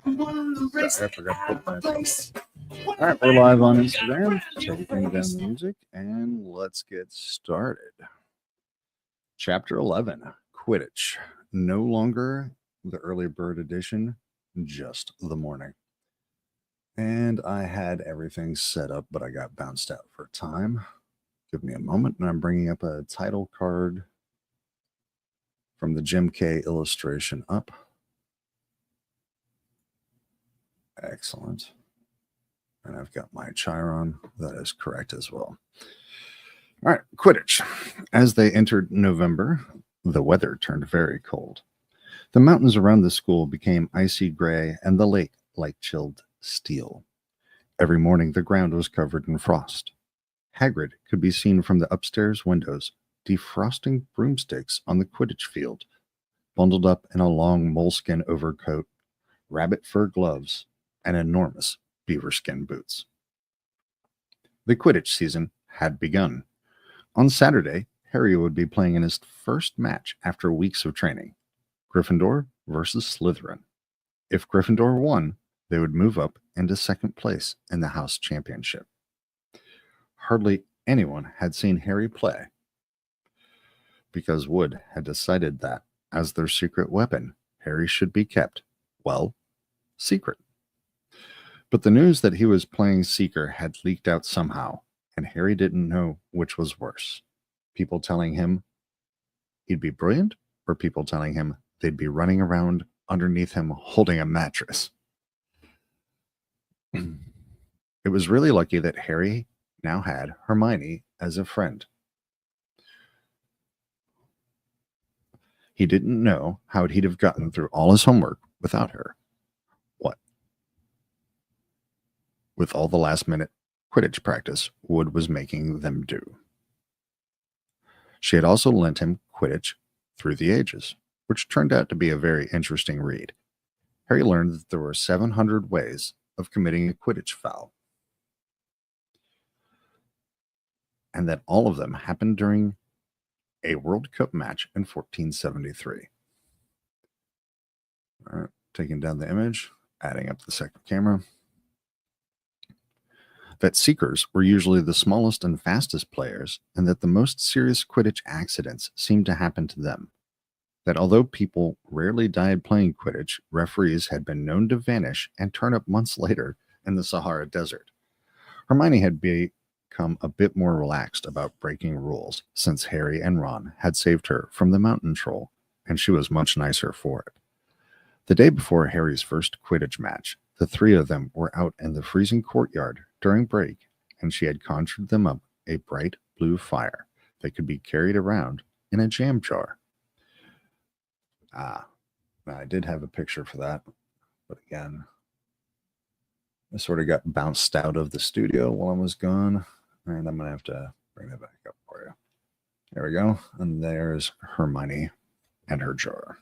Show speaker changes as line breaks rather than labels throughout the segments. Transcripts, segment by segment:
Sorry, I forgot to put my things. All right, we're live on Instagram. Taking down the music, and let's get started. Chapter 11, Quidditch. No longer the early bird edition, just the morning. And I had everything set up, but I got bounced out for time. Give me a moment, and I'm bringing up a title card from the Jim K illustration up. Excellent. And I've got my Chiron. That is correct as well. All right, Quidditch. As they entered November, the weather turned very cold. The mountains around the school became icy gray and the lake like chilled steel. Every morning the ground was covered in frost. Hagrid could be seen from the upstairs windows, defrosting broomsticks on the Quidditch field, bundled up in a long moleskin overcoat, rabbit fur gloves, and enormous beaverskin boots. The Quidditch season had begun. On Saturday, Harry would be playing in his first match after weeks of training. Gryffindor versus Slytherin. If Gryffindor won, they would move up into second place in the house championship. Hardly anyone had seen Harry play, because Wood had decided that, as their secret weapon, Harry should be kept, well, secret. But the news that he was playing Seeker had leaked out somehow, and Harry didn't know which was worse. People telling him he'd be brilliant, or people telling him they'd be running around underneath him holding a mattress. It was really lucky that Harry now had Hermione as a friend. He didn't know how he'd have gotten through all his homework without her. What? With all the last-minute Quidditch practice Wood was making them do. She had also lent him Quidditch Through the Ages, which turned out to be a very interesting read. Harry learned that there were 700 ways of committing a Quidditch foul, and that all of them happened during a World Cup match in 1473. All right, taking down the image, adding up the second camera. That Seekers were usually the smallest and fastest players, and that the most serious Quidditch accidents seemed to happen to them. That although people rarely died playing Quidditch, referees had been known to vanish and turn up months later in the Sahara Desert. Hermione had become a bit more relaxed about breaking rules since Harry and Ron had saved her from the mountain troll, and she was much nicer for it. The day before Harry's first Quidditch match, the three of them were out in the freezing courtyard during break, and she had conjured them up a bright blue fire that could be carried around in a jam jar. I did have a picture for that, but again, I sort of got bounced out of the studio while I was gone, and I'm going to have to bring that back up for you. There we go, and there's Hermione and her jar.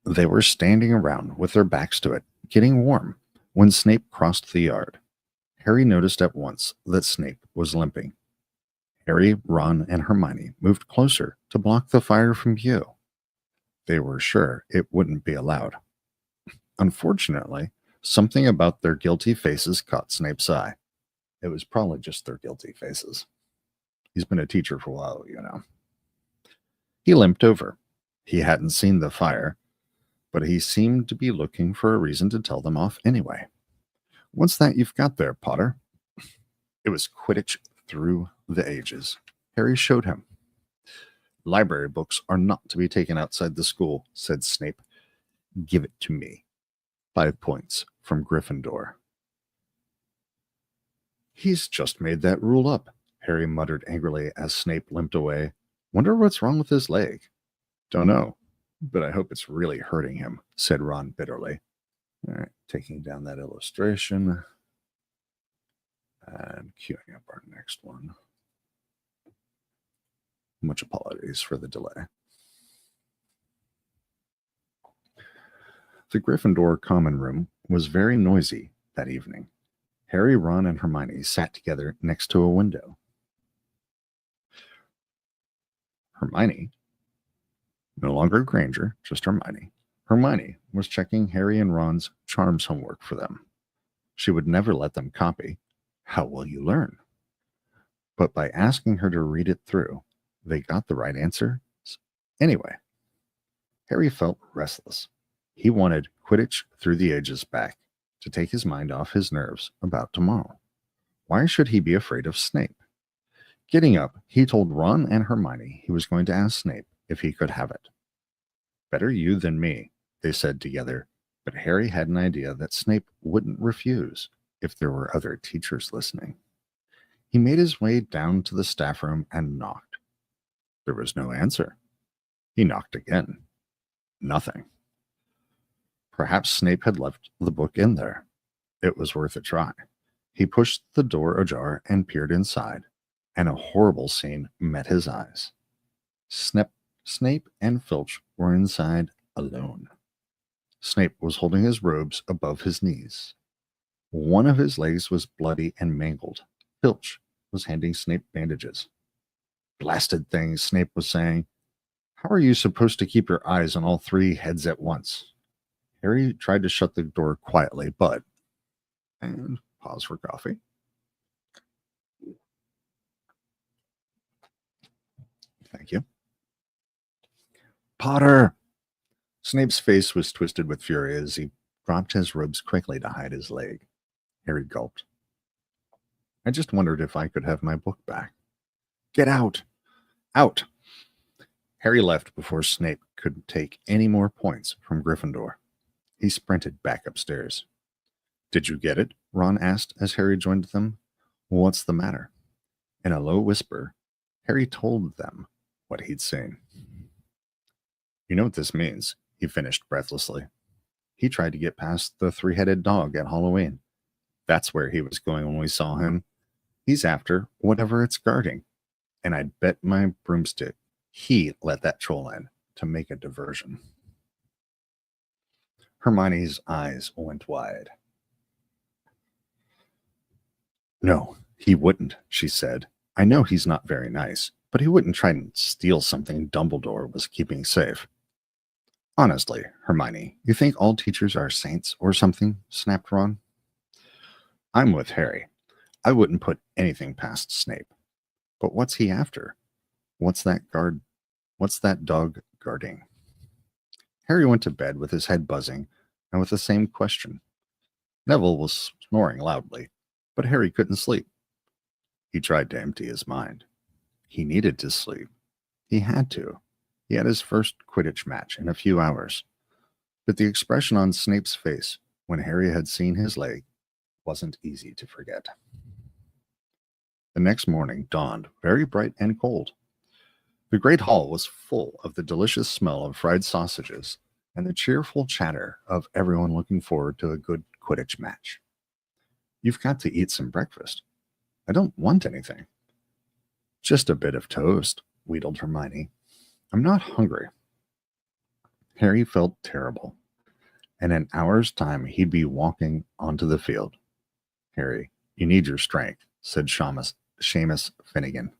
They were standing around with their backs to it, getting warm, when Snape crossed the yard. Harry noticed at once that Snape was limping. Harry, Ron, and Hermione moved closer to block the fire from view. They were sure it wouldn't be allowed. Unfortunately, something about their guilty faces caught Snape's eye. It was probably just their guilty faces. He's been a teacher for a while, you know. He limped over. He hadn't seen the fire, but he seemed to be looking for a reason to tell them off anyway. What's that you've got there, Potter? It was Quidditch Through the Ages. Harry showed him. Library books are not to be taken outside the school, said Snape. Give it to me. 5 points from Gryffindor. He's just made that rule up, Harry muttered angrily as Snape limped away. Wonder what's wrong with his leg. Don't know, but I hope it's really hurting him, said Ron bitterly. All right, taking down that illustration and queuing up our next one. Much apologies for the delay. The Gryffindor common room was very noisy that evening. Harry, Ron, and Hermione sat together next to a window. Hermione No longer Granger, just Hermione. Hermione was checking Harry and Ron's charms homework for them. She would never let them copy. How will you learn? But by asking her to read it through, they got the right answer anyway. Harry felt restless. He wanted Quidditch Through the Ages back, to take his mind off his nerves about tomorrow. Why should he be afraid of Snape? Getting up, he told Ron and Hermione he was going to ask Snape if he could have it. Better you than me, they said together, but Harry had an idea that Snape wouldn't refuse if there were other teachers listening. He made his way down to the staff room and knocked. There was no answer. He knocked again. Nothing. Perhaps Snape had left the book in there. It was worth a try. He pushed the door ajar and peered inside, and a horrible scene met his eyes. Snape and Filch were inside alone. Snape was holding his robes above his knees. One of his legs was bloody and mangled. Filch was handing Snape bandages. Blasted things, Snape was saying. How are you supposed to keep your eyes on all three heads at once? Harry tried to shut the door quietly, but... And pause for coffee. Thank you. Potter! Snape's face was twisted with fury as he dropped his robes quickly to hide his leg. Harry gulped. I just wondered if I could have my book back. Get out! Out! Harry left before Snape could take any more points from Gryffindor. He sprinted back upstairs. Did you get it? Ron asked as Harry joined them. What's the matter? In a low whisper, Harry told them what he'd seen. You know what this means, he finished breathlessly. He tried to get past the three-headed dog at Halloween. That's where he was going when we saw him. He's after whatever it's guarding. And I'd bet my broomstick he let that troll in to make a diversion. Hermione's eyes went wide. No, he wouldn't, she said. I know he's not very nice, but he wouldn't try and steal something Dumbledore was keeping safe. Honestly, Hermione, you think all teachers are saints or something? Snapped Ron. I'm with Harry. I wouldn't put anything past Snape. But what's he after? What's that dog guarding? Harry went to bed with his head buzzing and with the same question. Neville was snoring loudly, but Harry couldn't sleep. He tried to empty his mind. He needed to sleep. He had to. He had his first Quidditch match in a few hours. But the expression on Snape's face when Harry had seen his leg wasn't easy to forget. The next morning dawned very bright and cold. The great hall was full of the delicious smell of fried sausages and the cheerful chatter of everyone looking forward to a good Quidditch match. You've got to eat some breakfast. I don't want anything. Just a bit of toast, wheedled Hermione. I'm not hungry. Harry felt terrible. In an hour's time, he'd be walking onto the field. Harry, you need your strength, said Seamus Finnegan.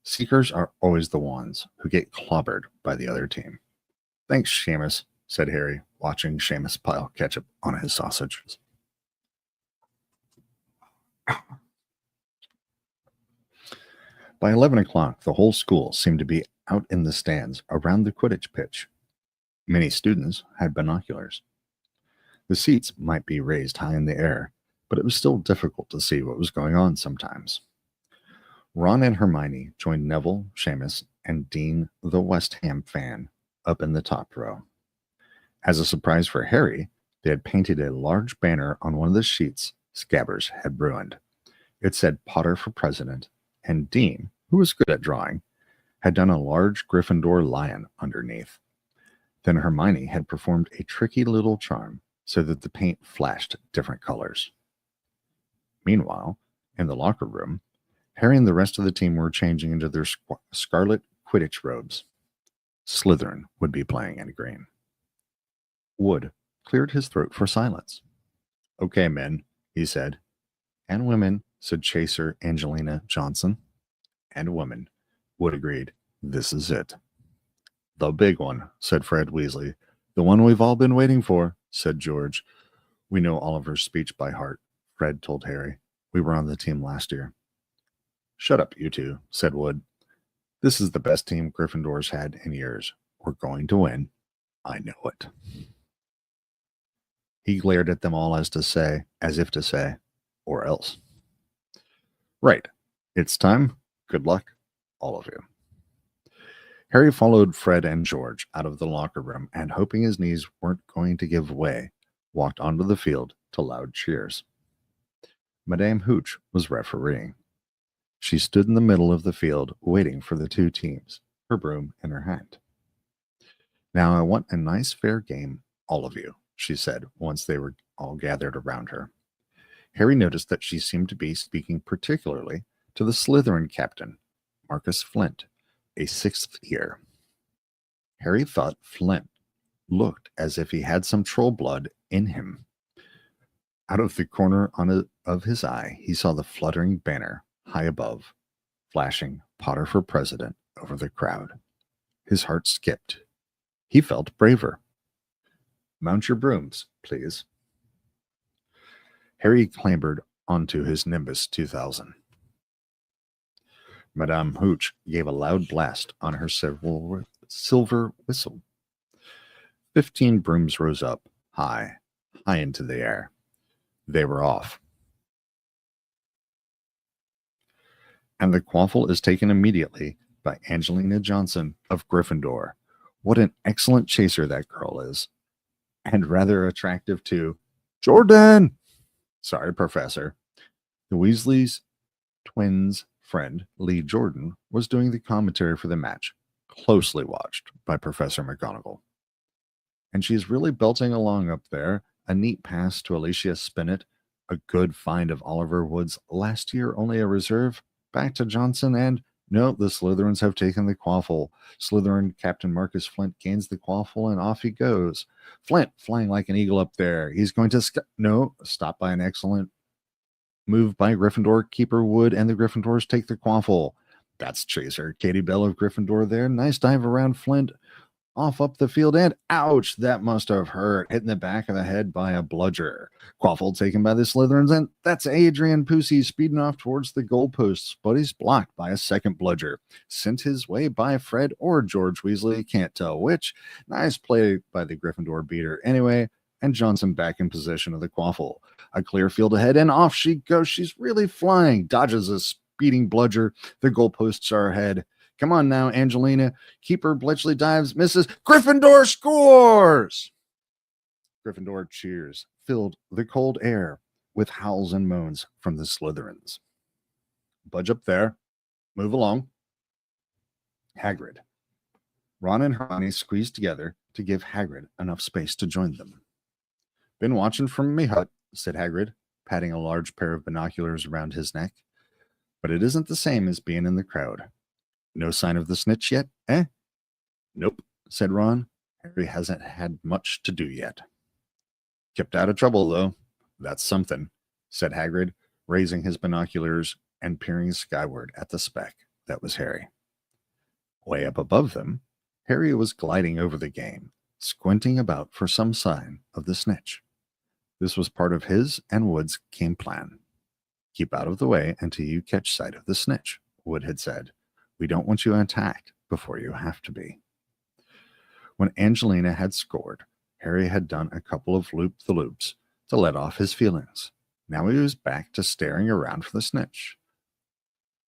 Seekers are always the ones who get clobbered by the other team. Thanks, Seamus, said Harry, watching Seamus pile ketchup on his sausages. By 11 o'clock, the whole school seemed to be out in the stands around the Quidditch pitch. Many students had binoculars. The seats might be raised high in the air, but it was still difficult to see what was going on sometimes. Ron and Hermione joined Neville, Seamus, and Dean, the West Ham fan, up in the top row. As a surprise for Harry, they had painted a large banner on one of the sheets Scabbers had ruined. It said Potter for President, and Dean, who was good at drawing, had done a large Gryffindor lion underneath. Then Hermione had performed a tricky little charm so that the paint flashed different colors. Meanwhile, in the locker room, Harry and the rest of the team were changing into their scarlet Quidditch robes. Slytherin would be playing in green. Wood cleared his throat for silence. Okay, men, he said. And women, said Chaser Angelina Johnson. And women, Wood agreed. This is it. The big one, said Fred Weasley. The one we've all been waiting for, said George. We know Oliver's speech by heart, Fred told Harry. We were on the team last year. Shut up, you two, said Wood. This is the best team Gryffindor's had in years. We're going to win. I know it. He glared at them all as if to say, or else. Right. It's time. Good luck, all of you. Harry followed Fred and George out of the locker room and, hoping his knees weren't going to give way, walked onto the field to loud cheers. Madame Hooch was refereeing. She stood in the middle of the field waiting for the two teams, her broom in her hand. Now I want a nice fair game, all of you, she said once they were all gathered around her. Harry noticed that she seemed to be speaking particularly to the Slytherin captain, Marcus Flint, a sixth year. Harry thought Flint looked as if he had some troll blood in him. Out of the corner of his eye, he saw the fluttering banner high above, flashing Potter for president over the crowd. His heart skipped. He felt braver. Mount your brooms, please. Harry clambered onto his Nimbus 2000. Madame Hooch gave a loud blast on her silver whistle. 15 brooms rose up, high into the air. They were off. And the quaffle is taken immediately by Angelina Johnson of Gryffindor. What an excellent chaser that girl is. And rather attractive too. Jordan! Sorry, Professor. The Weasley's twins' friend, Lee Jordan, was doing the commentary for the match, closely watched by Professor McGonagall. And she's really belting along up there. A neat pass to Alicia Spinnet, a good find of Oliver Wood's last year only a reserve, back to Johnson, and no, the Slytherins have taken the quaffle. Slytherin Captain Marcus Flint gains the quaffle, and off he goes. Flint flying like an eagle up there. He's going to stop by an excellent move by Gryffindor. Keeper Wood and the Gryffindors take the quaffle. That's chaser Katie Bell of Gryffindor there. Nice dive around Flint. Off up the field, and ouch, that must have hurt. Hit in the back of the head by a bludger. Quaffle taken by the Slytherins, and that's Adrian Pusey speeding off towards the goalposts, but he's blocked by a second bludger. Sent his way by Fred or George Weasley, can't tell which. Nice play by the Gryffindor beater anyway, and Johnson back in possession of the quaffle. A clear field ahead, and off she goes. She's really flying. Dodges a speeding bludger. The goalposts are ahead. Come on now, Angelina. Keeper Bletchley dives, misses. Gryffindor scores! Gryffindor cheers filled the cold air with howls and moans from the Slytherins. Budge up there. Move along. Hagrid. Ron and Hermione squeezed together to give Hagrid enough space to join them. Been watching from me hut, said Hagrid, patting a large pair of binoculars around his neck. But it isn't the same as being in the crowd. No sign of the snitch yet, eh? Nope, said Ron. Harry hasn't had much to do yet. Kept out of trouble, though. That's something, said Hagrid, raising his binoculars and peering skyward at the speck that was Harry. Way up above them, Harry was gliding over the game, squinting about for some sign of the snitch. This was part of his and Wood's game plan. Keep out of the way until you catch sight of the snitch, Wood had said. We don't want you attacked before you have to be. When Angelina had scored, Harry had done a couple of loop-the-loops to let off his feelings. Now he was back to staring around for the snitch.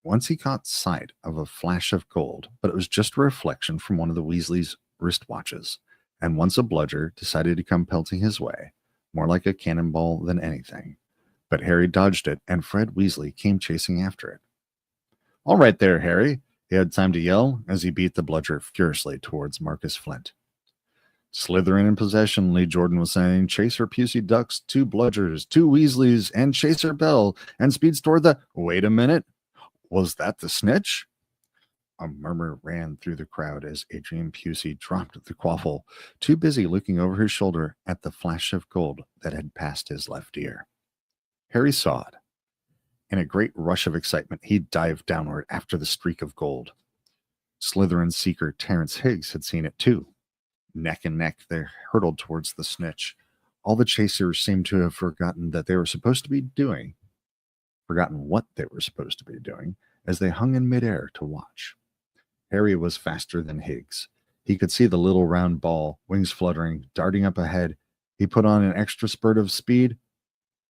Once he caught sight of a flash of gold, but it was just a reflection from one of the Weasleys' wristwatches, and once a bludger decided to come pelting his way, more like a cannonball than anything. But Harry dodged it, and Fred Weasley came chasing after it. All right there, Harry, he had time to yell as he beat the bludger furiously towards Marcus Flint. Slytherin in possession, Lee Jordan was saying. Chaser Pusey ducks 2 bludgers, 2 Weasleys, and Chaser Bell, and speeds toward the... Wait a minute. Was that the snitch? A murmur ran through the crowd as Adrian Pusey dropped the quaffle, too busy looking over his shoulder at the flash of gold that had passed his left ear. Harry saw it. In a great rush of excitement, he dived downward after the streak of gold. Slytherin seeker Terrence Higgs had seen it too. Neck and neck, they hurtled towards the snitch. All the chasers seemed to have forgotten what they were supposed to be doing, as they hung in midair to watch. Harry was faster than Higgs. He could see the little round ball, wings fluttering, darting up ahead. He put on an extra spurt of speed.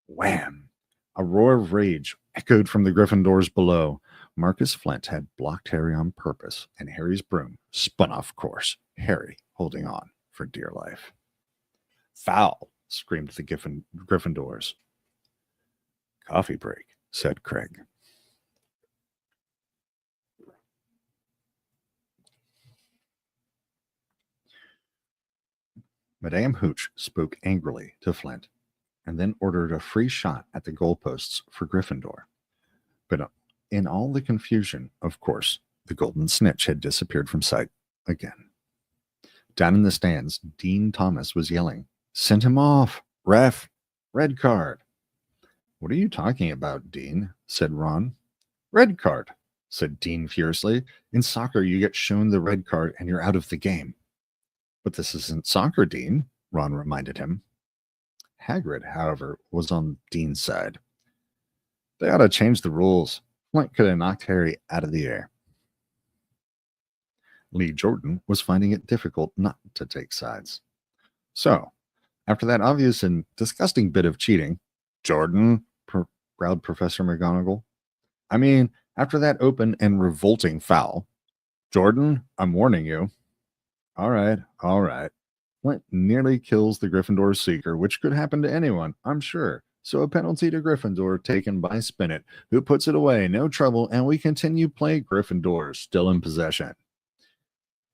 Wham! A roar of rage echoed from the Gryffindors below. Marcus Flint had blocked Harry on purpose, and Harry's broom spun off course, Harry holding on for dear life. Foul! Screamed the Gryffindors. Coffee break, said Craig. Madame Hooch spoke angrily to Flint, and then ordered a free shot at the goalposts for Gryffindor. But in all the confusion, of course, the golden snitch had disappeared from sight again. Down in the stands, Dean Thomas was yelling, "Send him off! Ref! Red card!" "What are you talking about, Dean?" said Ron. "Red card," said Dean fiercely. "In soccer, you get shown the red card and you're out of the game." "But this isn't soccer, Dean," Ron reminded him. Hagrid, however, was on Dean's side. "They ought to change the rules. Flint could have knocked Harry out of the air." Lee Jordan was finding it difficult not to take sides. "So, after that obvious and disgusting bit of cheating, Jordan," growled Professor McGonagall. "I mean, after that open and revolting foul. Jordan, I'm warning you." All right. Flint nearly kills the Gryffindor seeker, which could happen to anyone, I'm sure. So a penalty to Gryffindor taken by Spinnet, who puts it away, no trouble, and we continue playing Gryffindor, still in possession.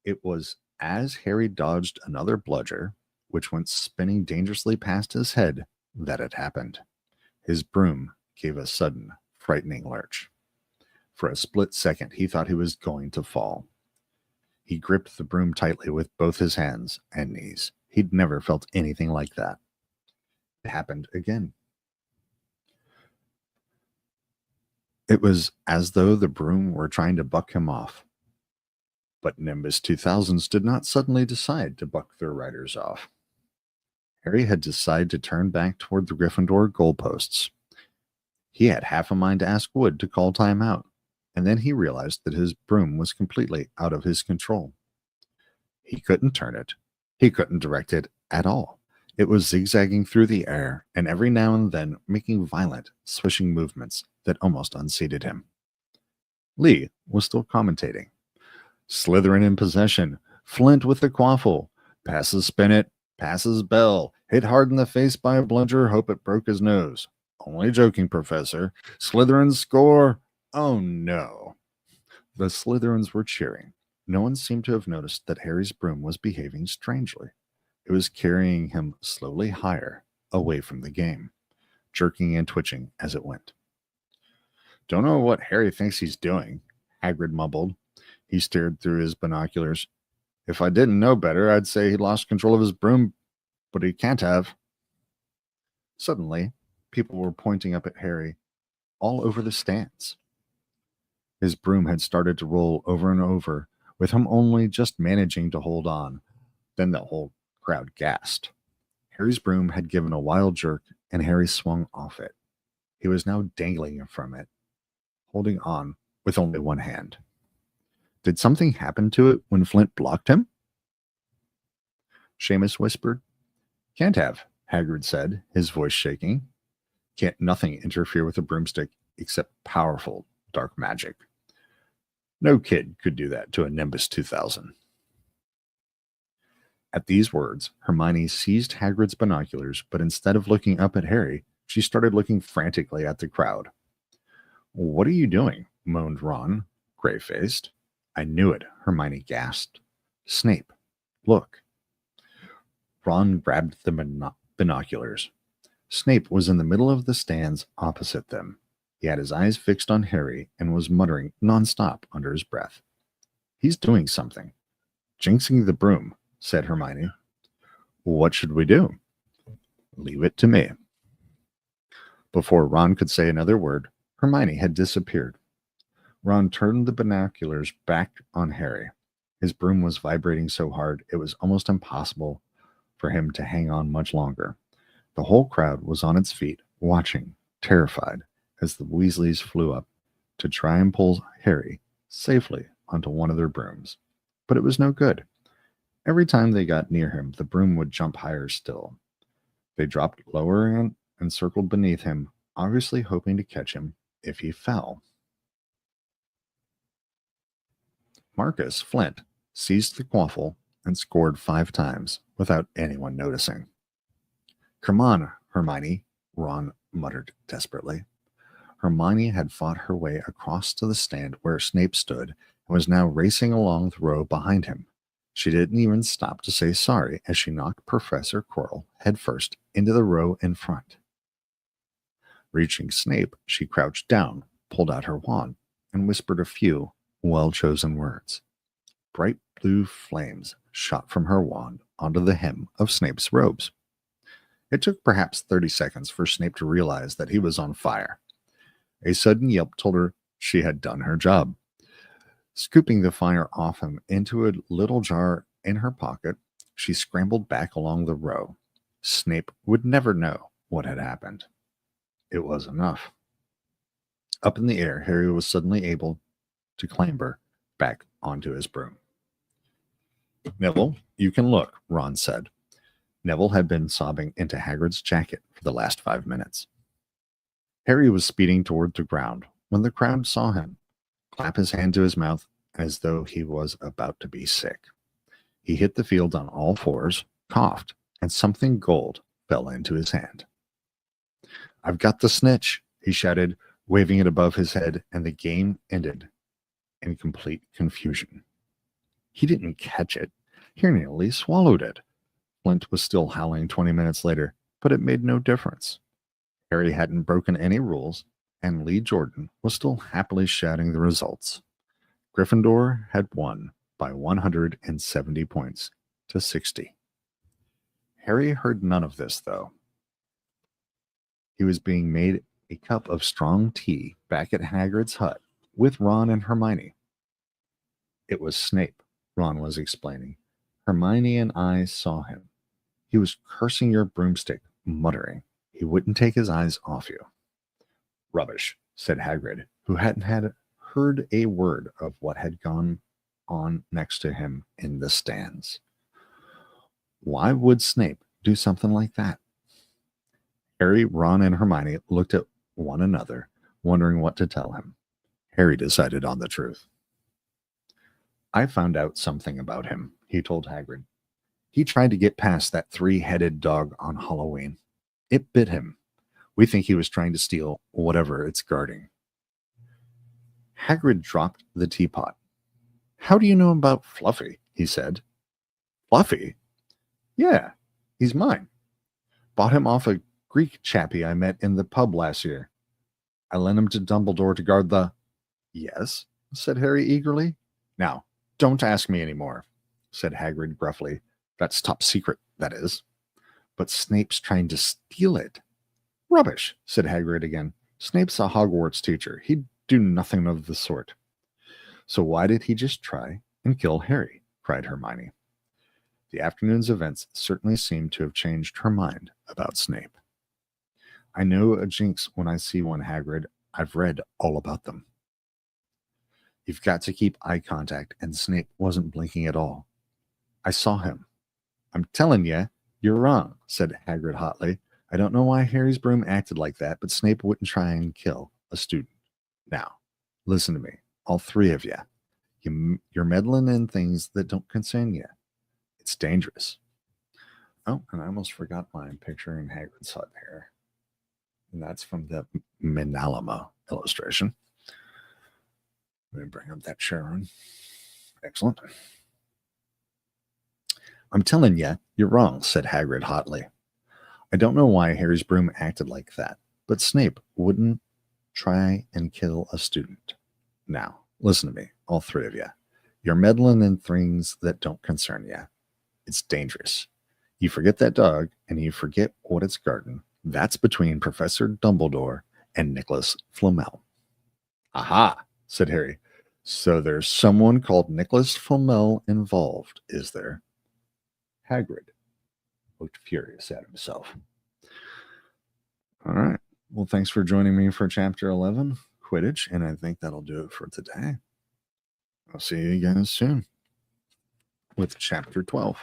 It was as Harry dodged another bludger, which went spinning dangerously past his head, that it happened. His broom gave a sudden, frightening lurch. For a split second, he thought he was going to fall. He gripped the broom tightly with both his hands and knees. He'd never felt anything like that. It happened again. It was as though the broom were trying to buck him off. But Nimbus 2000s did not suddenly decide to buck their riders off. Harry had decided to turn back toward the Gryffindor goalposts. He had half a mind to ask Wood to call time out, and then he realized that his broom was completely out of his control. He couldn't turn it. He couldn't direct it at all. It was zigzagging through the air, and every now and then making violent, swishing movements that almost unseated him. Lee was still commentating. Slytherin in possession. Flint with the quaffle. Passes Spinnet. Passes Bell. Hit hard in the face by a bludger. Hope it broke his nose. Only joking, Professor. Slytherin score. Oh no. The Slytherins were cheering. No one seemed to have noticed that Harry's broom was behaving strangely. It was carrying him slowly higher, away from the game, jerking and twitching as it went. "Don't know what Harry thinks he's doing," Hagrid mumbled. He stared through his binoculars. "If I didn't know better, I'd say he lost control of his broom, but he can't have." Suddenly, people were pointing up at Harry all over the stands. His broom had started to roll over and over, with him only just managing to hold on. Then the whole crowd gasped. Harry's broom had given a wild jerk, and Harry swung off it. He was now dangling from it, holding on with only one hand. Did something happen to it when Flint blocked him? Seamus whispered. "Can't have," Hagrid said, his voice shaking. "Can't nothing interfere with a broomstick except powerful dark magic. No kid could do that to a Nimbus 2000. At these words, Hermione seized Hagrid's binoculars, but instead of looking up at Harry, she started looking frantically at the crowd. "What are you doing?" moaned Ron, gray-faced. "I knew it," Hermione gasped. "Snape, look." Ron grabbed the binoculars. Snape was in the middle of the stands opposite them. He had his eyes fixed on Harry and was muttering nonstop under his breath. "He's doing something. Jinxing the broom," said Hermione. "What should we do?" "Leave it to me." Before Ron could say another word, Hermione had disappeared. Ron turned the binoculars back on Harry. His broom was vibrating so hard it was almost impossible for him to hang on much longer. The whole crowd was on its feet, watching, terrified, as the Weasleys flew up to try and pull Harry safely onto one of their brooms. But it was no good. Every time they got near him, the broom would jump higher still. They dropped lower and circled beneath him, obviously hoping to catch him if he fell. Marcus Flint seized the quaffle and scored 5 times without anyone noticing. "Come on, Hermione," Ron muttered desperately. Hermione had fought her way across to the stand where Snape stood and was now racing along the row behind him. She didn't even stop to say sorry as she knocked Professor Quirrell headfirst into the row in front. Reaching Snape, she crouched down, pulled out her wand, and whispered a few well-chosen words. Bright blue flames shot from her wand onto the hem of Snape's robes. It took perhaps 30 seconds for Snape to realize that he was on fire. A sudden yelp told her she had done her job. Scooping the fire off him into a little jar in her pocket, she scrambled back along the row. Snape would never know what had happened. It was enough. Up in the air, Harry was suddenly able to clamber back onto his broom. "Neville, you can look," Ron said. Neville had been sobbing into Hagrid's jacket for the last 5 minutes. Harry was speeding toward the ground when the crowd saw him clap his hand to his mouth as though he was about to be sick. He hit the field on all fours, coughed, and something gold fell into his hand. "I've got the snitch," he shouted, waving it above his head, and the game ended in complete confusion. He didn't catch it. He nearly swallowed it. Flint was still howling 20 minutes later, but it made no difference. Harry hadn't broken any rules, and Lee Jordan was still happily shouting the results. Gryffindor had won by 170 points to 60. Harry heard none of this, though. He was being made a cup of strong tea back at Hagrid's hut with Ron and Hermione. "It was Snape," Ron was explaining. "Hermione and I saw him. He was cursing your broomstick, muttering. He wouldn't take his eyes off you." "Rubbish," said Hagrid, who hadn't heard a word of what had gone on next to him in the stands. Why would Snape do something like that? Harry, Ron, and Hermione looked at one another, wondering what to tell him. Harry decided on the truth. "I found out something about him," he told Hagrid. "He tried to get past that 3-headed dog on Halloween. It bit him. We think he was trying to steal whatever it's guarding." Hagrid dropped the teapot. "How do you know about Fluffy?" he said. "Fluffy? Yeah, he's mine. Bought him off a Greek chappie I met in the pub last year. I lent him to Dumbledore to guard the—" "Yes," said Harry eagerly. "Now, don't ask me any more," said Hagrid gruffly. "That's top secret, that is." "But Snape's trying to steal it." "Rubbish," said Hagrid again. "Snape's a Hogwarts teacher. He'd do nothing of the sort." "So why did he just try and kill Harry?" cried Hermione. The afternoon's events certainly seemed to have changed her mind about Snape. "I know a jinx when I see one, Hagrid. I've read all about them." "You've got to keep eye contact, and Snape wasn't blinking at all. I saw him." "I'm telling you, you're wrong," said Hagrid hotly. "I don't know why Harry's broom acted like that, but Snape wouldn't try and kill a student. Now, listen to me, all 3 of you. You're meddling in things that don't concern you. It's dangerous." Oh, and I almost forgot my picture in Hagrid's hut here. And that's from the Minalama illustration. Let me bring up that Sharon. Excellent. "I'm telling you, you're wrong," said Hagrid hotly. "I don't know why Harry's broom acted like that, but Snape wouldn't try and kill a student. Now, listen to me, all 3 of you. You're meddling in things that don't concern you. It's dangerous. You forget that dog, and you forget what it's guarding. That's between Professor Dumbledore and Nicholas Flamel." "Aha," said Harry. So there's someone called Nicholas Flamel involved, is there? Hagrid looked furious at himself. All right. Well, thanks for joining me for Chapter 11, Quidditch, and I think that'll do it for today. I'll see you guys soon with Chapter 12,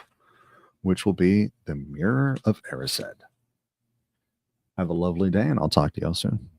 which will be The Mirror of Erised. Have a lovely day, and I'll talk to y'all soon.